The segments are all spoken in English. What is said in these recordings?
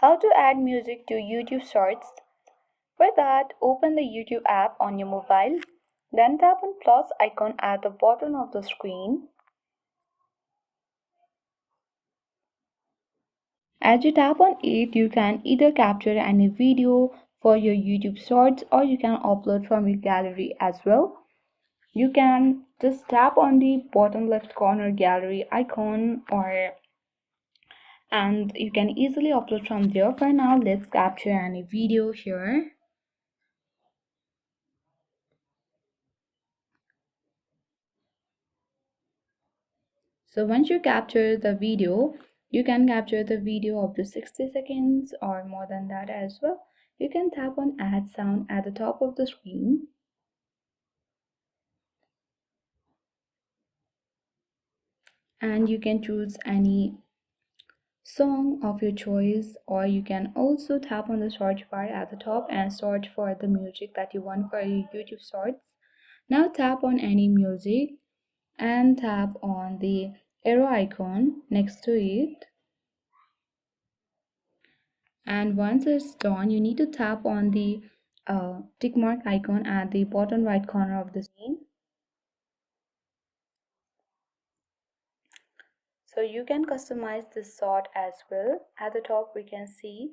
How to add music to YouTube Shorts. For that, open the YouTube app on your mobile, then tap on plus icon at the bottom of the screen. As you tap on it, you can either capture any video for your YouTube Shorts or you can upload from your gallery as well. You can just tap on the bottom left corner gallery icon and you can easily upload from there. For now, let's capture any video here. So once you capture the video, you can capture the video up to 60 seconds or more than that as well. You can tap on add sound at the top of the screen. And you can choose any song of your choice, or you can also tap on the search bar at the top and search for the music that you want for your YouTube Shorts. Now tap on any music and tap on the arrow icon next to it. And once it's done, you need to tap on the tick mark icon at the bottom right corner of the screen. So you can customize this sort as well. At the top we can see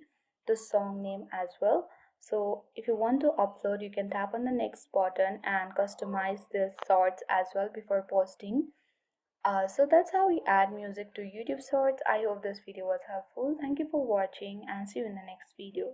the song name as well. So if you want to upload, you can tap on the next button and customize this sorts as well before posting. So that's how we add music to YouTube Shorts. I hope this video was helpful. Thank you for watching and see you in the next video.